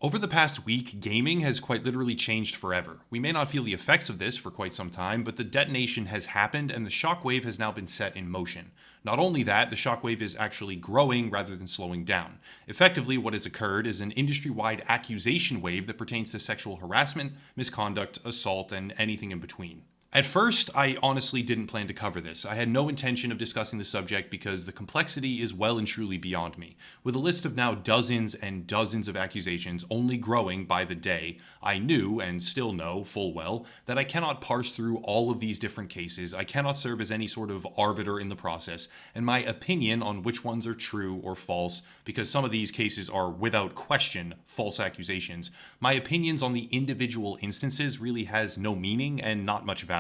Over the past week, gaming has quite literally changed forever. We may not feel the effects of this for quite some time, but the detonation has happened and the shockwave has now been set in motion. Not only that, the shockwave is actually growing rather than slowing down. Effectively, what has occurred is an industry wide accusation wave that pertains to sexual harassment, misconduct, assault, and anything in between. At first, I honestly didn't plan to cover this. I had no intention of discussing the subject because the complexity is well and truly beyond me. With a list of now dozens and dozens of accusations only growing by the day, I knew, and still know full well, that I cannot parse through all of these different cases. I cannot serve as any sort of arbiter in the process, and my opinion on which ones are true or false, because some of these cases are without question false accusations, my opinions on the individual instances really has no meaning and not much value.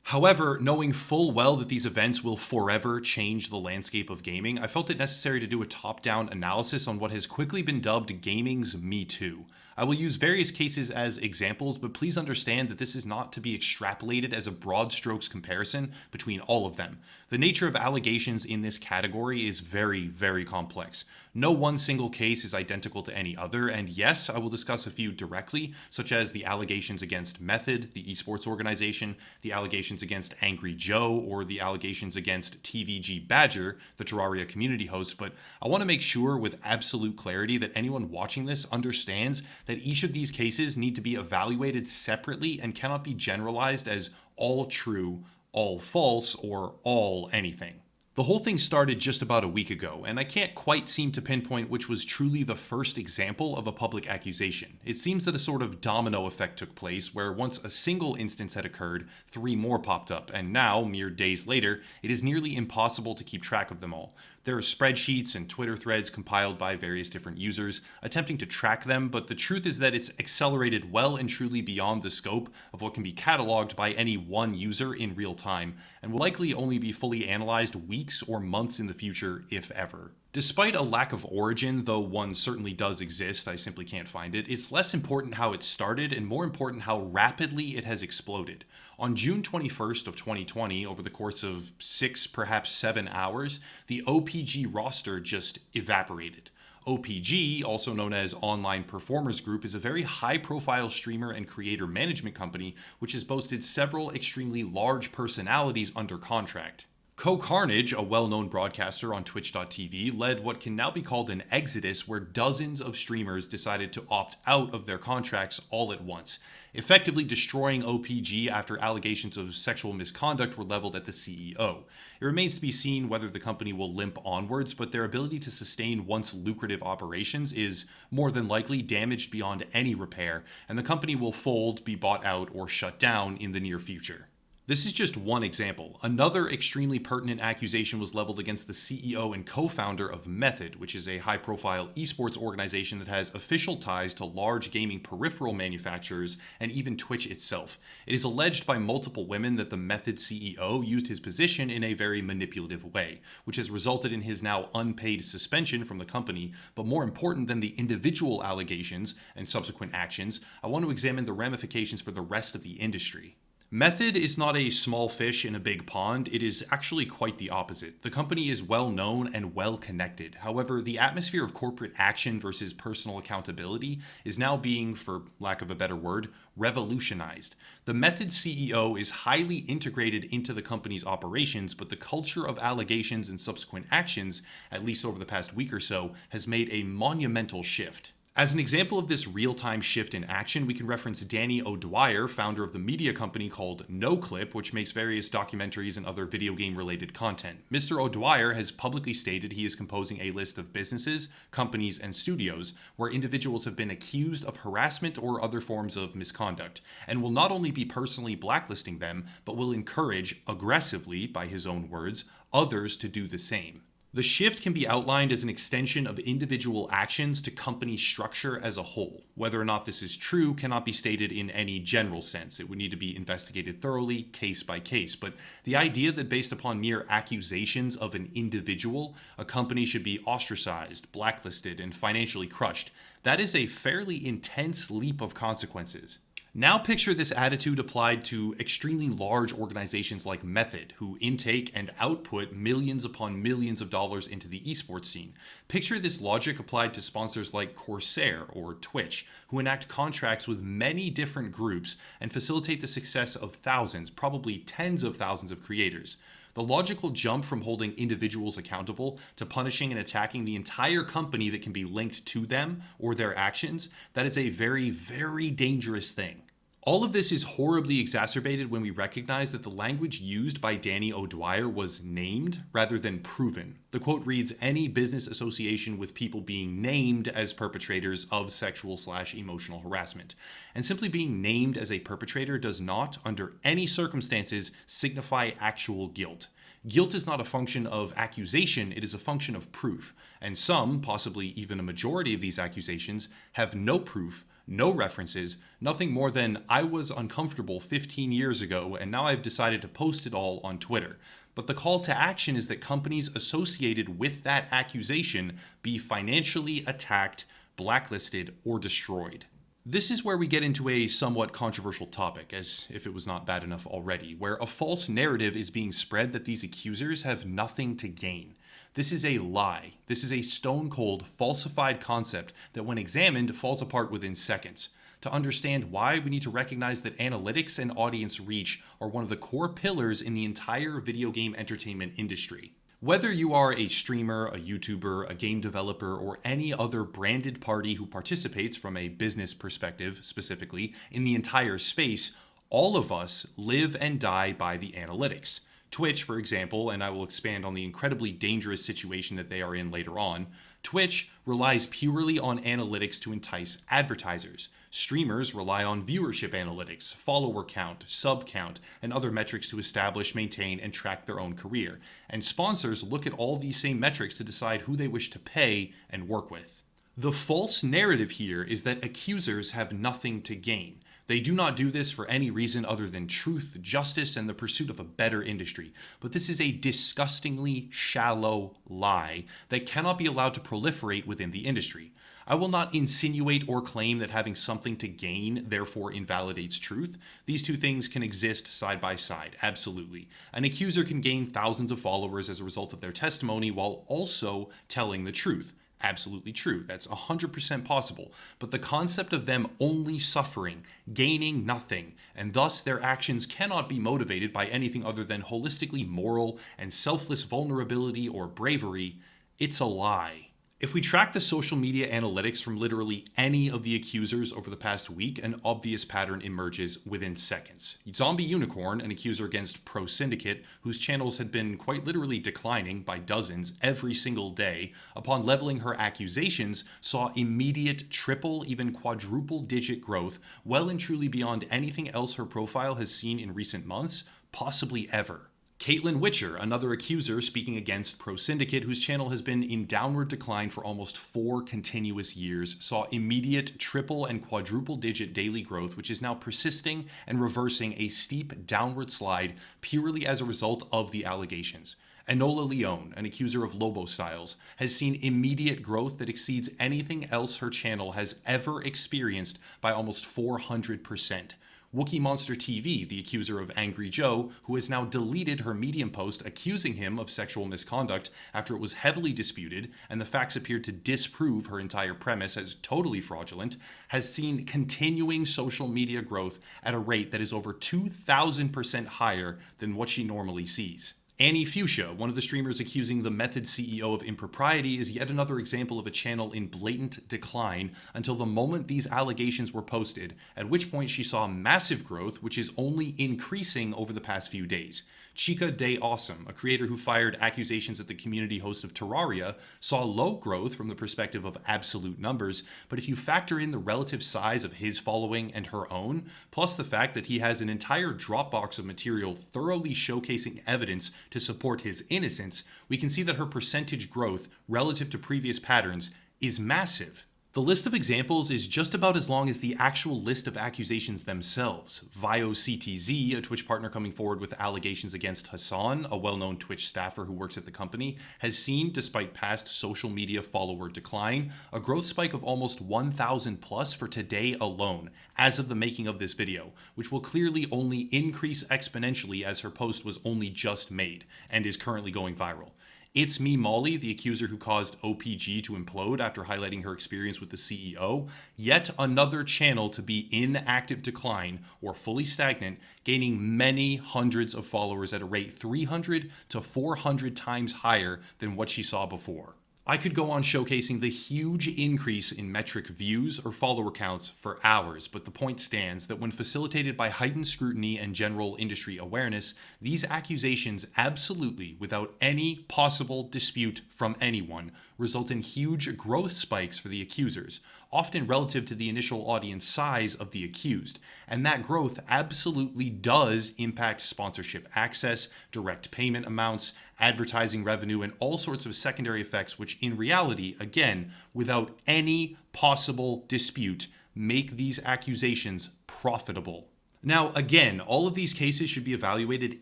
However, knowing full well that these events will forever change the landscape of gaming, I felt it necessary to do a top-down analysis on what has quickly been dubbed gaming's Metoo. I will use various cases as examples, but please understand that this is not to be extrapolated as a broad strokes comparison between all of them. The nature of allegations in this category is very, very complex. No one single case is identical to any other, and yes, I will discuss a few directly, such as the allegations against Method, the esports organization, the allegations against Angry Joe, or the allegations against TVG Badger, the Terraria community host, but I want to make sure with absolute clarity that anyone watching this understands that each of these cases need to be evaluated separately and cannot be generalized as all true, all false, or all anything. The whole thing started just about a week ago, and I can't quite seem to pinpoint which was truly the first example of a public accusation. It seems that a sort of domino effect took place, where once a single instance had occurred, three more popped up, and now, mere days later, it is nearly impossible to keep track of them all. There are spreadsheets and Twitter threads compiled by various different users attempting to track them, but the truth is that it's accelerated well and truly beyond the scope of what can be cataloged by any one user in real time, and will likely only be fully analyzed weeks or months in the future, if ever. Despite a lack of origin, though one certainly does exist, I simply can't find it, it's less important how it started and more important how rapidly it has exploded. On June 21st of 2020, over the course of 6, perhaps 7 hours, the OPG roster just evaporated. OPG, also known as Online Performers Group, is a very high-profile streamer and creator management company which has boasted several extremely large personalities under contract. Co-Carnage, a well-known broadcaster on Twitch.tv, led what can now be called an exodus where dozens of streamers decided to opt out of their contracts all at once, effectively destroying OPG after allegations of sexual misconduct were leveled at the CEO. It remains to be seen whether the company will limp onwards, but their ability to sustain once lucrative operations is more than likely damaged beyond any repair, and the company will fold, be bought out, or shut down in the near future. This is just one example. Another extremely pertinent accusation was leveled against the CEO and co-founder of Method, which is a high-profile esports organization that has official ties to large gaming peripheral manufacturers and even Twitch itself. It is alleged by multiple women that the Method CEO used his position in a very manipulative way, which has resulted in his now unpaid suspension from the company. But more important than the individual allegations and subsequent actions, I want to examine the ramifications for the rest of the industry. Method is not a small fish in a big pond, it is actually quite the opposite. The company is well known and well connected. However, the atmosphere of corporate action versus personal accountability is now being, for lack of a better word, revolutionized. The Method CEO is highly integrated into the company's operations, but the culture of allegations and subsequent actions, at least over the past week or so, has made a monumental shift. As an example of this real-time shift in action, we can reference Danny O'Dwyer, founder of the media company called NoClip, which makes various documentaries and other video game-related content. Mr. O'Dwyer has publicly stated he is composing a list of businesses, companies, and studios where individuals have been accused of harassment or other forms of misconduct, and will not only be personally blacklisting them, but will encourage, aggressively, by his own words, others to do the same. The shift can be outlined as an extension of individual actions to company structure as a whole. Whether or not this is true cannot be stated in any general sense. It would need to be investigated thoroughly, case by case. But the idea that based upon mere accusations of an individual, a company should be ostracized, blacklisted, and financially crushed, that is a fairly intense leap of consequences. Now picture this attitude applied to extremely large organizations like Method, who intake and output millions upon millions of dollars into the esports scene. Picture this logic applied to sponsors like Corsair or Twitch, who enact contracts with many different groups and facilitate the success of thousands, probably tens of thousands of creators. The logical jump from holding individuals accountable to punishing and attacking the entire company that can be linked to them or their actions, that is a very, very dangerous thing. All of this is horribly exacerbated when we recognize that the language used by Danny O'Dwyer was named rather than proven. The quote reads, "Any business association with people being named as perpetrators of sexual/emotional harassment." And simply being named as a perpetrator does not, under any circumstances, signify actual guilt. Guilt is not a function of accusation, it is a function of proof. And some, possibly even a majority of these accusations, have no proof, no references, nothing more than "I was uncomfortable 15 years ago and now I've decided to post it all on Twitter." But the call to action is that companies associated with that accusation be financially attacked, blacklisted, or destroyed. This is where we get into a somewhat controversial topic, as if it was not bad enough already, where a false narrative is being spread that these accusers have nothing to gain. This is a lie. This is a stone-cold, falsified concept that when examined falls apart within seconds. To understand why, we need to recognize that analytics and audience reach are one of the core pillars in the entire video game entertainment industry. Whether you are a streamer, a YouTuber, a game developer, or any other branded party who participates from a business perspective, specifically, in the entire space, all of us live and die by the analytics. Twitch, for example, and I will expand on the incredibly dangerous situation that they are in later on, Twitch relies purely on analytics to entice advertisers. Streamers rely on viewership analytics, follower count, sub count, and other metrics to establish, maintain, and track their own career. And sponsors look at all these same metrics to decide who they wish to pay and work with. The false narrative here is that accusers have nothing to gain. They do not do this for any reason other than truth, justice, and the pursuit of a better industry. But this is a disgustingly shallow lie that cannot be allowed to proliferate within the industry. I will not insinuate or claim that having something to gain therefore invalidates truth. These two things can exist side by side, absolutely. An accuser can gain thousands of followers as a result of their testimony while also telling the truth. Absolutely true. That's 100% possible. But the concept of them only suffering, gaining nothing, and thus their actions cannot be motivated by anything other than holistically moral and selfless vulnerability or bravery, it's a lie. If we track the social media analytics from literally any of the accusers over the past week, an obvious pattern emerges within seconds. Zombie Unicorn, an accuser against Pro Syndicate, whose channels had been quite literally declining by dozens every single day, upon leveling her accusations, saw immediate triple, even quadruple digit growth, well and truly beyond anything else her profile has seen in recent months, possibly ever. Caitlin Witcher, another accuser speaking against Pro Syndicate, whose channel has been in downward decline for almost 4 continuous years, saw immediate triple and quadruple digit daily growth, which is now persisting and reversing a steep downward slide purely as a result of the allegations. Enola Leone, an accuser of Lobo Styles, has seen immediate growth that exceeds anything else her channel has ever experienced by almost 400%. Wookie Monster TV, the accuser of Angry Joe, who has now deleted her Medium post accusing him of sexual misconduct after it was heavily disputed and the facts appeared to disprove her entire premise as totally fraudulent, has seen continuing social media growth at a rate that is over 2,000% higher than what she normally sees. Annie Fuchsia, one of the streamers accusing the Method CEO of impropriety, is yet another example of a channel in blatant decline until the moment these allegations were posted, at which point she saw massive growth, which is only increasing over the past few days. Chica Day Awesome, a creator who fired accusations at the community host of Terraria, saw low growth from the perspective of absolute numbers, but if you factor in the relative size of his following and her own, plus the fact that he has an entire Dropbox of material thoroughly showcasing evidence to support his innocence, we can see that her percentage growth relative to previous patterns is massive. The list of examples is just about as long as the actual list of accusations themselves. VioCTZ, a Twitch partner coming forward with allegations against Hassan, a well-known Twitch staffer who works at the company, has seen, despite past social media follower decline, a growth spike of almost 1,000 plus for today alone, as of the making of this video, which will clearly only increase exponentially as her post was only just made, and is currently going viral. It's Me Molly, the accuser who caused OPG to implode after highlighting her experience with the CEO, yet another channel to be in active decline or fully stagnant, gaining many hundreds of followers at a rate 300 to 400 times higher than what she saw before. I could go on showcasing the huge increase in metric views or follower counts for hours, but the point stands that when facilitated by heightened scrutiny and general industry awareness, these accusations absolutely, without any possible dispute from anyone, result in huge growth spikes for the accusers, often relative to the initial audience size of the accused. And that growth absolutely does impact sponsorship access, direct payment amounts, advertising revenue, and all sorts of secondary effects, which in reality, again, without any possible dispute, make these accusations profitable. Now, again, all of these cases should be evaluated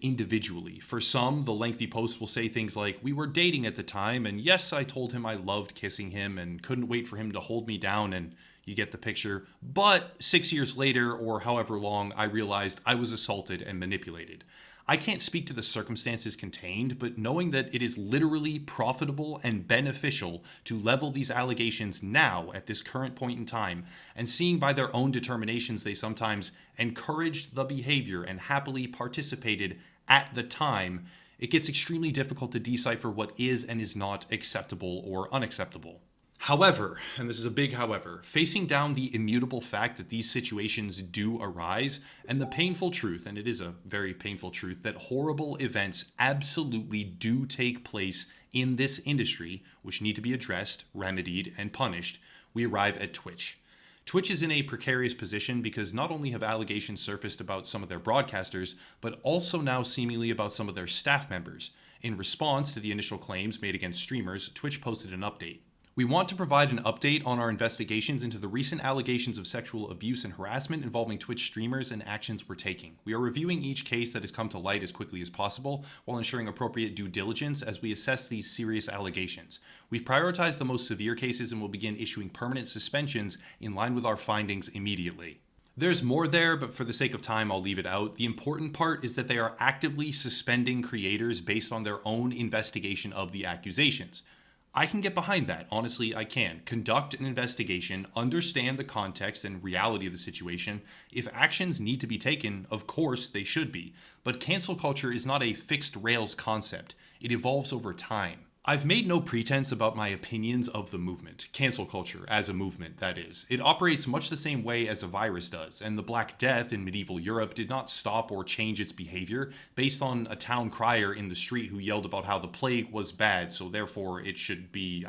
individually. For some, the lengthy post will say things like, "We were dating at the time, and yes, I told him I loved kissing him and couldn't wait for him to hold me down," and you get the picture. But 6 years later, or however long, I realized I was assaulted and manipulated. I can't speak to the circumstances contained, but knowing that it is literally profitable and beneficial to level these allegations now at this current point in time, and seeing by their own determinations they sometimes encouraged the behavior and happily participated at the time, it gets extremely difficult to decipher what is and is not acceptable or unacceptable. However, and this is a big however, facing down the immutable fact that these situations do arise, and the painful truth, and it is a very painful truth, that horrible events absolutely do take place in this industry, which need to be addressed, remedied, and punished, we arrive at Twitch. Twitch is in a precarious position because not only have allegations surfaced about some of their broadcasters, but also now seemingly about some of their staff members. In response to the initial claims made against streamers, Twitch posted an update. We want to provide an update on our investigations into the recent allegations of sexual abuse and harassment involving Twitch streamers and actions we're taking. We are reviewing each case that has come to light as quickly as possible while ensuring appropriate due diligence as we assess these serious allegations. We've prioritized the most severe cases and will begin issuing permanent suspensions in line with our findings immediately. There's more there, but for the sake of time, I'll leave it out. The important part is that they are actively suspending creators based on their own investigation of the accusations. I can get behind that. Honestly, I can. Conduct an investigation, understand the context and reality of the situation. If actions need to be taken, of course they should be. But cancel culture is not a fixed rails concept. It evolves over time. I've made no pretense about my opinions of the movement. Cancel culture, as a movement, that is. It operates much the same way as a virus does, and the Black Death in medieval Europe did not stop or change its behavior based on a town crier in the street who yelled about how the plague was bad, so therefore it should be,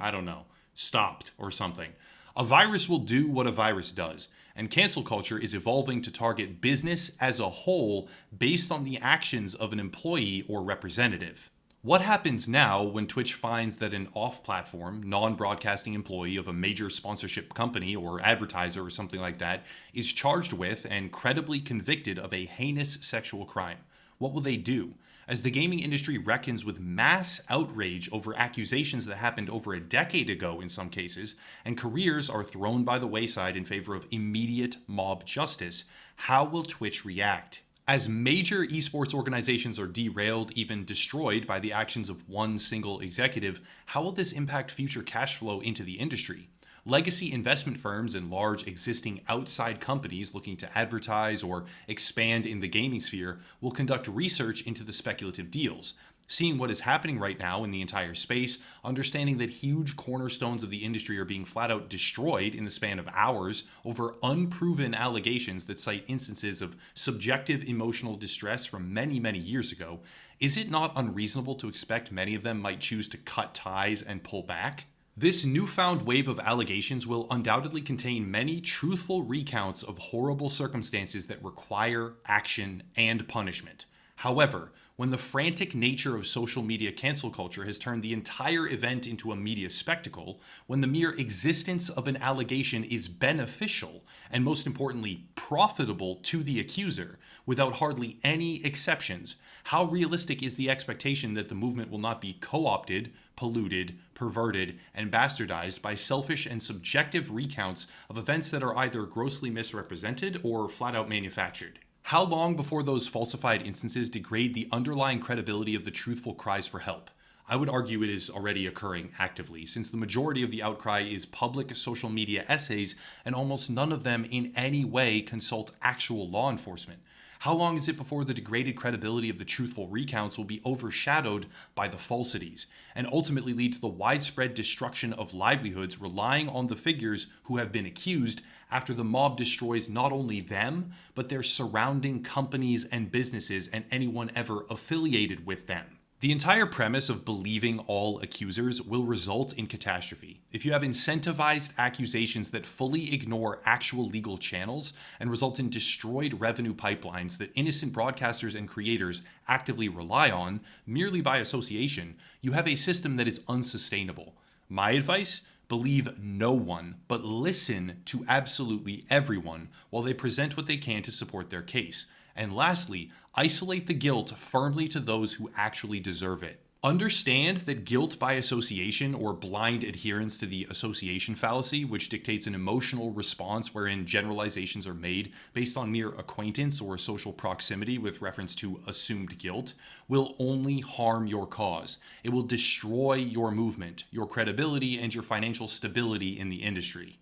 stopped or something. A virus will do what a virus does, and cancel culture is evolving to target business as a whole based on the actions of an employee or representative. What happens now when Twitch finds that an off-platform, non-broadcasting employee of a major sponsorship company or advertiser or something like that is charged with and credibly convicted of a heinous sexual crime? What will they do? As the gaming industry reckons with mass outrage over accusations that happened over a decade ago in some cases, and careers are thrown by the wayside in favor of immediate mob justice, how will Twitch react? As major esports organizations are derailed, even destroyed by the actions of one single executive, how will this impact future cash flow into the industry? Legacy investment firms and large existing outside companies looking to advertise or expand in the gaming sphere will conduct research into the speculative deals. Seeing what is happening right now in the entire space, understanding that huge cornerstones of the industry are being flat out destroyed in the span of hours over unproven allegations that cite instances of subjective emotional distress from many, many years ago, is it not unreasonable to expect many of them might choose to cut ties and pull back? This newfound wave of allegations will undoubtedly contain many truthful recounts of horrible circumstances that require action and punishment. However, When the frantic nature of social media cancel culture has turned the entire event into a media spectacle, when the mere existence of an allegation is beneficial, and most importantly, profitable to the accuser, without hardly any exceptions, how realistic is the expectation that the movement will not be co-opted, polluted, perverted, and bastardized by selfish and subjective recounts of events that are either grossly misrepresented or flat out manufactured? How long before those falsified instances degrade the underlying credibility of the truthful cries for help? I would argue it is already occurring actively, since the majority of the outcry is public social media essays, and almost none of them in any way consult actual law enforcement. How long is it before the degraded credibility of the truthful recounts will be overshadowed by the falsities, and ultimately lead to the widespread destruction of livelihoods relying on the figures who have been accused after the mob destroys not only them, but their surrounding companies and businesses and anyone ever affiliated with them? The entire premise of believing all accusers will result in catastrophe. If you have incentivized accusations that fully ignore actual legal channels and result in destroyed revenue pipelines that innocent broadcasters and creators actively rely on merely by association, you have a system that is unsustainable. My advice? Believe no one, but listen to absolutely everyone while they present what they can to support their case. And lastly, isolate the guilt firmly to those who actually deserve it. Understand that guilt by association, or blind adherence to the association fallacy, which dictates an emotional response wherein generalizations are made based on mere acquaintance or social proximity with reference to assumed guilt, will only harm your cause. It will destroy your movement, your credibility, and your financial stability in the industry.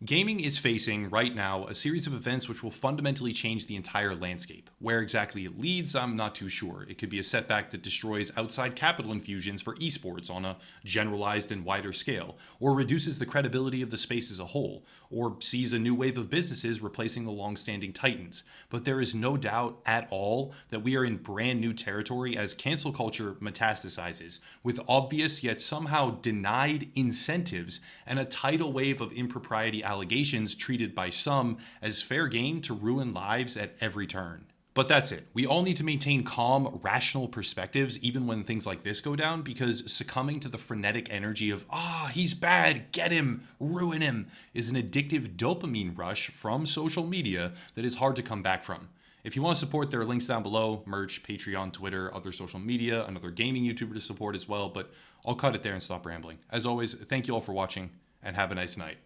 Gaming is facing, right now, a series of events which will fundamentally change the entire landscape. Where exactly it leads, I'm not too sure. It could be a setback that destroys outside capital infusions for esports on a generalized and wider scale, or reduces the credibility of the space as a whole, or sees a new wave of businesses replacing the long-standing titans. But there is no doubt at all that we are in brand new territory as cancel culture metastasizes, with obvious yet somehow denied incentives and a tidal wave of impropriety allegations treated by some as fair game to ruin lives at every turn. But that's it. We all need to maintain calm, rational perspectives even when things like this go down, because succumbing to the frenetic energy of, he's bad, get him, ruin him, is an addictive dopamine rush from social media that is hard to come back from. If you want to support, there are links down below: merch, Patreon, Twitter, other social media, another gaming YouTuber to support as well, but I'll cut it there and stop rambling. As always, thank you all for watching, and have a nice night.